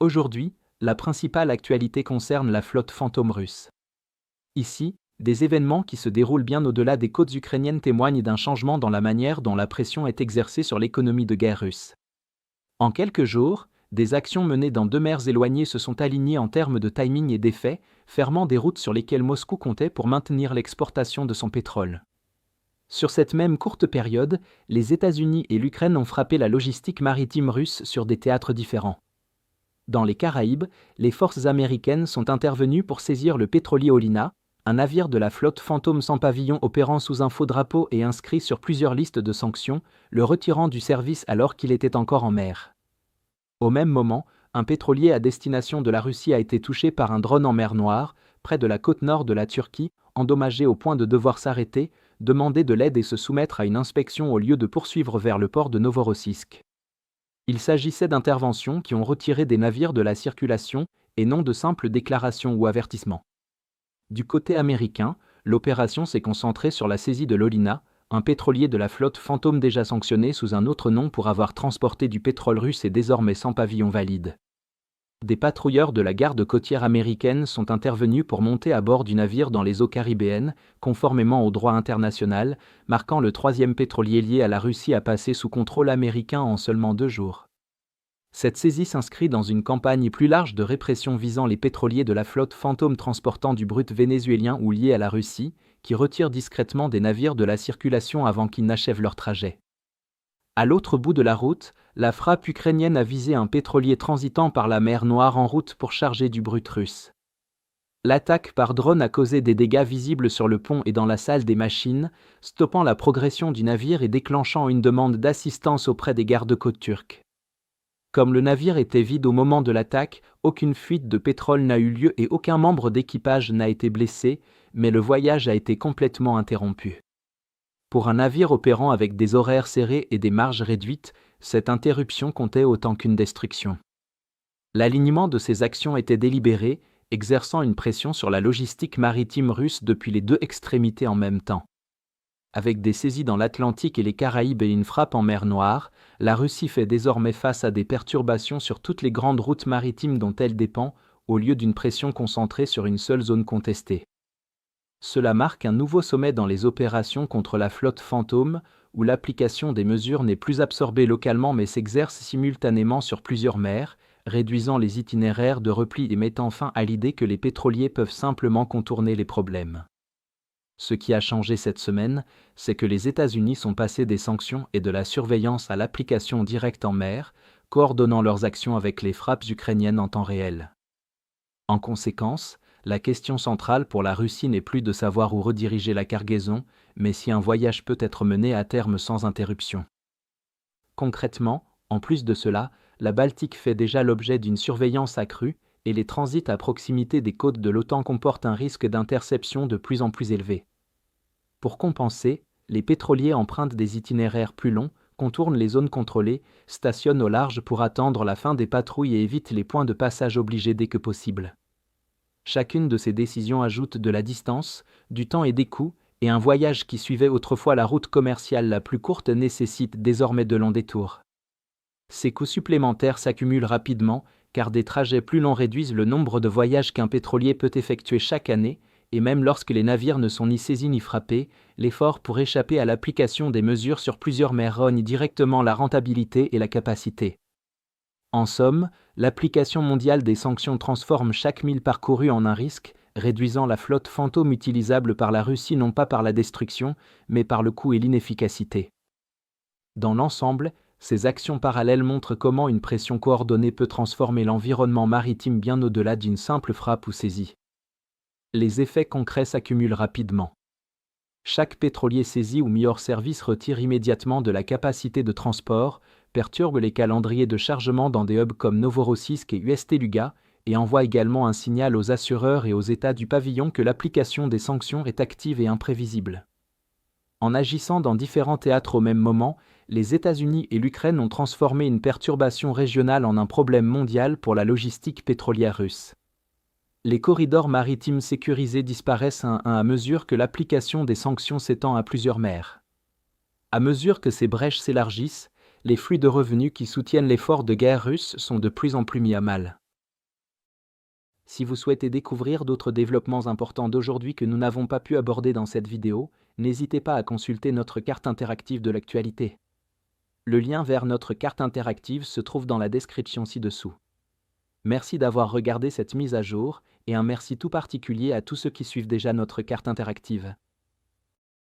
Aujourd'hui, la principale actualité concerne la flotte fantôme russe. Ici, des événements qui se déroulent bien au-delà des côtes ukrainiennes témoignent d'un changement dans la manière dont la pression est exercée sur l'économie de guerre russe. En quelques jours, des actions menées dans 2 mers éloignées se sont alignées en termes de timing et d'effet, fermant des routes sur lesquelles Moscou comptait pour maintenir l'exportation de son pétrole. Sur cette même courte période, les États-Unis et l'Ukraine ont frappé la logistique maritime russe sur des théâtres différents. Dans les Caraïbes, les forces américaines sont intervenues pour saisir le pétrolier Olina, un navire de la flotte fantôme sans pavillon opérant sous un faux drapeau et inscrit sur plusieurs listes de sanctions, le retirant du service alors qu'il était encore en mer. Au même moment, un pétrolier à destination de la Russie a été touché par un drone en mer Noire, près de la côte nord de la Turquie, endommagé au point de devoir s'arrêter, demander de l'aide et se soumettre à une inspection au lieu de poursuivre vers le port de Novorossiysk. Il s'agissait d'interventions qui ont retiré des navires de la circulation et non de simples déclarations ou avertissements. Du côté américain, l'opération s'est concentrée sur la saisie de l'Olina, un pétrolier de la flotte fantôme déjà sanctionné sous un autre nom pour avoir transporté du pétrole russe et désormais sans pavillon valide. Des patrouilleurs de la garde côtière américaine sont intervenus pour monter à bord du navire dans les eaux caribéennes, conformément au droit international, marquant le 3e pétrolier lié à la Russie à passer sous contrôle américain en seulement 2 jours. Cette saisie s'inscrit dans une campagne plus large de répression visant les pétroliers de la flotte fantôme transportant du brut vénézuélien ou liés à la Russie, qui retirent discrètement des navires de la circulation avant qu'ils n'achèvent leur trajet. À l'autre bout de la route, la frappe ukrainienne a visé un pétrolier transitant par la mer Noire en route pour charger du brut russe. L'attaque par drone a causé des dégâts visibles sur le pont et dans la salle des machines, stoppant la progression du navire et déclenchant une demande d'assistance auprès des gardes-côtes turcs. Comme le navire était vide au moment de l'attaque, aucune fuite de pétrole n'a eu lieu et aucun membre d'équipage n'a été blessé, mais le voyage a été complètement interrompu. Pour un navire opérant avec des horaires serrés et des marges réduites, cette interruption comptait autant qu'une destruction. L'alignement de ces actions était délibéré, exerçant une pression sur la logistique maritime russe depuis les 2 extrémités en même temps. Avec des saisies dans l'Atlantique et les Caraïbes et une frappe en mer Noire, la Russie fait désormais face à des perturbations sur toutes les grandes routes maritimes dont elle dépend, au lieu d'une pression concentrée sur une seule zone contestée. Cela marque un nouveau sommet dans les opérations contre la flotte fantôme, où l'application des mesures n'est plus absorbée localement mais s'exerce simultanément sur plusieurs mers, réduisant les itinéraires de repli et mettant fin à l'idée que les pétroliers peuvent simplement contourner les problèmes. Ce qui a changé cette semaine, c'est que les États-Unis sont passés des sanctions et de la surveillance à l'application directe en mer, coordonnant leurs actions avec les frappes ukrainiennes en temps réel. En conséquence, la question centrale pour la Russie n'est plus de savoir où rediriger la cargaison, mais si un voyage peut être mené à terme sans interruption. Concrètement, en plus de cela, la Baltique fait déjà l'objet d'une surveillance accrue, et les transits à proximité des côtes de l'OTAN comportent un risque d'interception de plus en plus élevé. Pour compenser, les pétroliers empruntent des itinéraires plus longs, contournent les zones contrôlées, stationnent au large pour attendre la fin des patrouilles et évitent les points de passage obligés dès que possible. Chacune de ces décisions ajoute de la distance, du temps et des coûts, et un voyage qui suivait autrefois la route commerciale la plus courte nécessite désormais de longs détours. Ces coûts supplémentaires s'accumulent rapidement, car des trajets plus longs réduisent le nombre de voyages qu'un pétrolier peut effectuer chaque année, et même lorsque les navires ne sont ni saisis ni frappés, l'effort pour échapper à l'application des mesures sur plusieurs mers rogne directement la rentabilité et la capacité. En somme, l'application mondiale des sanctions transforme chaque mille parcouru en un risque, réduisant la flotte fantôme utilisable par la Russie non pas par la destruction, mais par le coût et l'inefficacité. Dans l'ensemble, ces actions parallèles montrent comment une pression coordonnée peut transformer l'environnement maritime bien au-delà d'une simple frappe ou saisie. Les effets concrets s'accumulent rapidement. Chaque pétrolier saisi ou mis hors service retire immédiatement de la capacité de transport, perturbe les calendriers de chargement dans des hubs comme Novorossiysk et Ust-Luga, et envoie également un signal aux assureurs et aux États du pavillon que l'application des sanctions est active et imprévisible. En agissant dans différents théâtres au même moment, les États-Unis et l'Ukraine ont transformé une perturbation régionale en un problème mondial pour la logistique pétrolière russe. Les corridors maritimes sécurisés disparaissent un à mesure que l'application des sanctions s'étend à plusieurs mers. À mesure que ces brèches s'élargissent, les flux de revenus qui soutiennent l'effort de guerre russe sont de plus en plus mis à mal. Si vous souhaitez découvrir d'autres développements importants d'aujourd'hui que nous n'avons pas pu aborder dans cette vidéo, n'hésitez pas à consulter notre carte interactive de l'actualité. Le lien vers notre carte interactive se trouve dans la description ci-dessous. Merci d'avoir regardé cette mise à jour, et un merci tout particulier à tous ceux qui suivent déjà notre carte interactive.